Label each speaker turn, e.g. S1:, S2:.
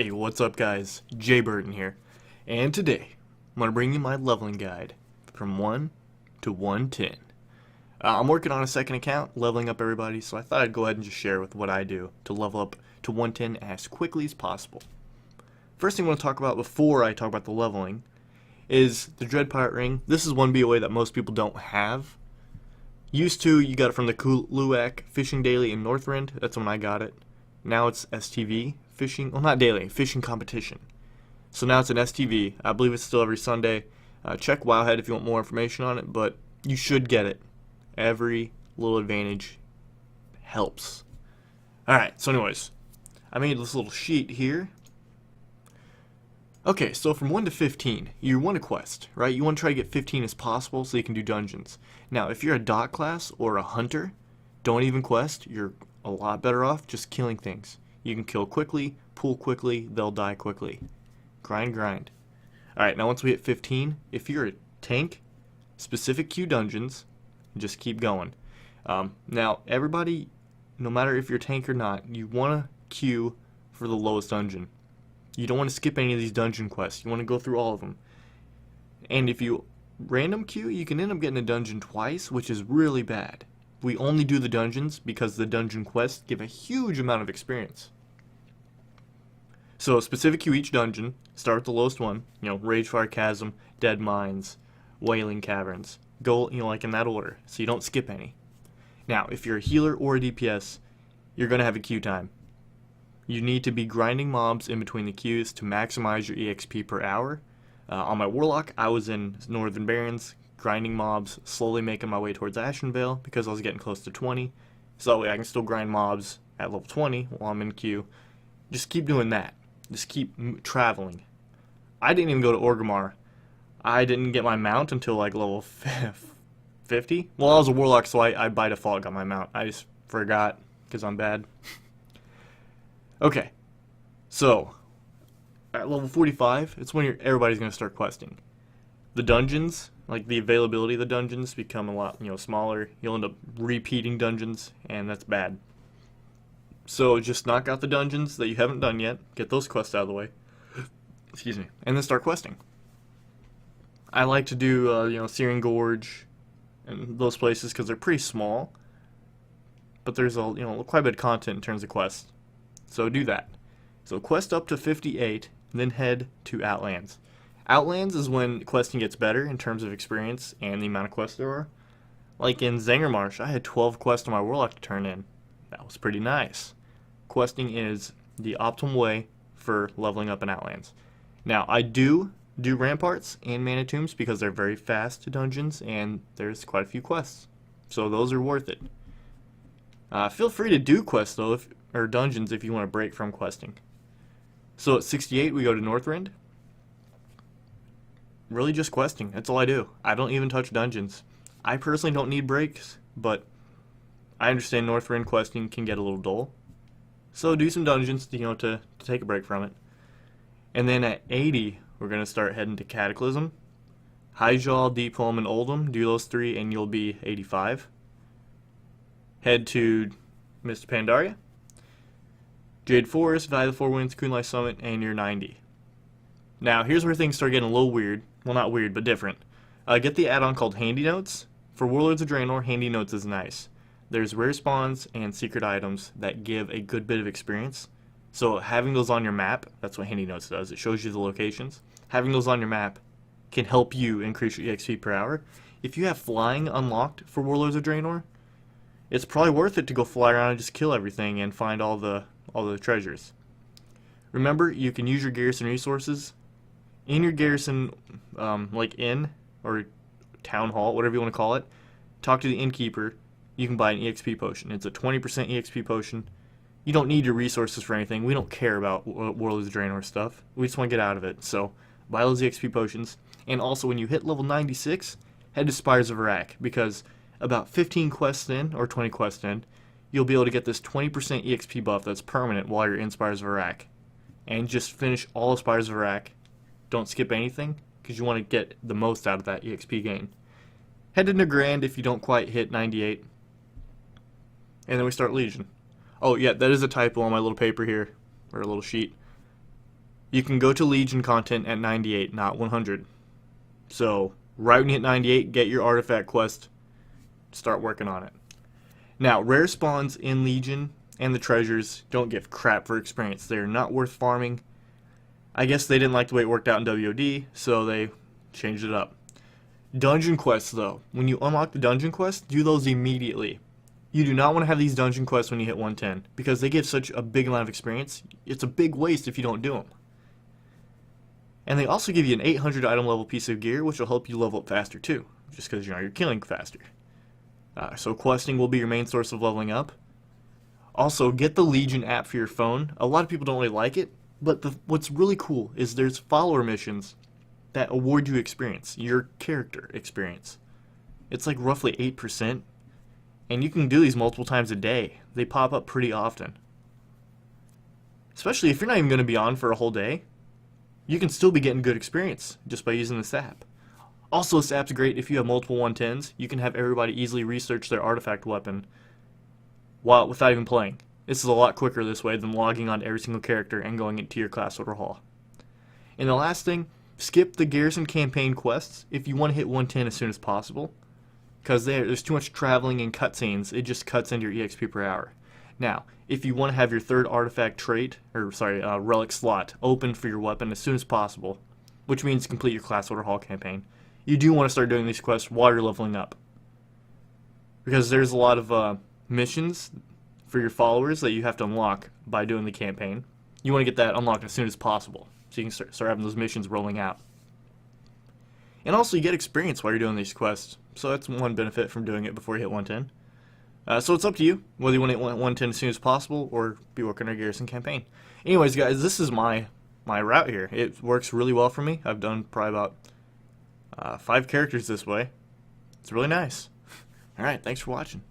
S1: Hey, what's up guys? Jay Burton here, and today I'm going to bring you my leveling guide from 1 to 110. I'm working on a second account, leveling up everybody, so I thought I'd go ahead and just share with what I do to level up to 110 as quickly as possible. First thing I want to talk about before I talk about the leveling is the Dread Pirate Ring. This is one BOA that most people don't have. Used to, you got it from the Luwak Fishing Daily in Northrend. That's when I got it. Now it's STV fishing, well, not daily, fishing competition. So now it's an STV. I believe it's still every Sunday. Check Wowhead if you want more information on it, but you should get it. Every little advantage helps. Alright, so anyways, I made this little sheet here. Okay, so from 1 to 15, you want a quest, right? You want to try to get 15 as possible so you can do dungeons. Now, if you're a dot class or a hunter, don't even quest. You're a lot better off just killing things. You can kill quickly, pull quickly, they'll die quickly. Grind, grind. Alright, now once we hit 15, if you're a tank, specific queue dungeons, just keep going. Now, everybody, no matter if you're a tank or not, you want to queue for the lowest dungeon. You don't want to skip any of these dungeon quests. You want to go through all of them. And if you random queue, you can end up getting a dungeon twice, which is really bad. We only do the dungeons because the dungeon quests give a huge amount of experience. So specific queue each dungeon, start with the lowest one, Ragefire Chasm, Dead Mines, Wailing Caverns. Go, like in that order, so you don't skip any. Now, if you're a healer or a DPS, you're going to have a queue time. You need to be grinding mobs in between the queues to maximize your EXP per hour. On my Warlock, I was in Northern Barrens, grinding mobs, slowly making my way towards Ashenvale because I was getting close to 20. So that way I can still grind mobs at level 20 while I'm in queue. Just keep doing that. Just keep traveling. I didn't even go to Orgrimmar. I didn't get my mount until like level 50. Well, I was a Warlock, so I by default got my mount. I just forgot because I'm bad. Okay, so at level 45, it's when everybody's going to start questing. The dungeons, like the availability of the dungeons, become a lot smaller. You'll end up repeating dungeons, and that's bad. So just knock out the dungeons that you haven't done yet, get those quests out of the way, excuse me, and then start questing. I like to do Searing Gorge and those places because they're pretty small, but there's quite a bit of content in terms of quests. So do that. So quest up to 58, and then head to Outlands. Outlands is when questing gets better in terms of experience and the amount of quests there are. Like in Zangarmarsh, I had 12 quests on my Warlock to turn in. That was pretty nice. Questing is the optimal way for leveling up in Outlands. Now, I do Ramparts and Mana Tombs because they're very fast dungeons and there's quite a few quests. So those are worth it. Feel free to do quests though, or dungeons if you want to break from questing. So at 68 we go to Northrend. Really just questing, that's all I do. I don't even touch dungeons. I personally don't need breaks, but I understand Northrend questing can get a little dull. So do some dungeons to take a break from it. And then at 80 we're going to start heading to Cataclysm. Highjaw, Deepholm, and Oldham, do those three and you'll be 85. Head to Mist Pandaria, Jade Forest, Valley of the Four Winds, Kunlai Summit, and you're 90. Now, here's where things start getting a little weird. Well, not weird, but different. Get the add-on called Handy Notes. For Warlords of Draenor, Handy Notes is nice. There's rare spawns and secret items that give a good bit of experience. So having those on your map, that's what Handy Notes does. It shows you the locations. Having those on your map can help you increase your EXP per hour. If you have flying unlocked for Warlords of Draenor, it's probably worth it to go fly around and just kill everything and find all the treasures. Remember, you can use your garrison resources in your garrison, like inn or town hall, whatever you want to call it. Talk to the innkeeper. You can buy an EXP potion. It's a 20% EXP potion. You don't need your resources for anything. We don't care about Warlords of Draenor stuff. We just want to get out of it. So buy those EXP potions. And also, when you hit level 96, head to Spires of Iraq, because about 15 quests in, or 20 quests in, you'll be able to get this 20% EXP buff that's permanent while you're in Spires of Iraq. And just finish all of Spires of Iraq. Don't skip anything, because you want to get the most out of that EXP gain. Head to Nagrand if you don't quite hit 98. And then we start Legion. Oh yeah, that is a typo on my little paper here, or a little sheet. you can go to Legion content at 98, not 100. So, right when you hit 98, get your artifact quest, start working on it. Now, rare spawns in Legion and the treasures don't give crap for experience. They're not worth farming. I guess they didn't like the way it worked out in WOD, so they changed it up. Dungeon quests, though. When you unlock the dungeon quests, do those immediately. You do not want to have these dungeon quests when you hit 110, because they give such a big amount of experience. It's a big waste if you don't do them. And they also give you an 800 item level piece of gear, which will help you level up faster too, just because you're killing faster. So questing will be your main source of leveling up. Also, get the Legion app for your phone. A lot of people don't really like it, but what's really cool is there's follower missions that award you experience, your character experience. It's like roughly 8%, and you can do these multiple times a day. They pop up pretty often. Especially if you're not even going to be on for a whole day, you can still be getting good experience just by using this app. Also, this app's great if you have multiple 110s. You can have everybody easily research their artifact weapon without even playing. This is a lot quicker this way than logging on to every single character and going into your class order hall. And the last thing, skip the Garrison campaign quests if you want to hit 110 as soon as possible, because there's too much traveling and cutscenes. It just cuts into your EXP per hour. Now, if you want to have your third artifact trait, relic slot open for your weapon as soon as possible, which means complete your class order hall campaign, you do want to start doing these quests while you're leveling up, because there's a lot of missions for your followers that you have to unlock by doing the campaign. You want to get that unlocked as soon as possible, so you can start having those missions rolling out. And also, you get experience while you're doing these quests, so that's one benefit from doing it before you hit 110. So it's up to you whether you want to hit 110 as soon as possible or be working on a Garrison campaign. Anyways, guys, this is my route here. It works really well for me. I've done probably about 5 characters this way. It's really nice. Alright, thanks for watching.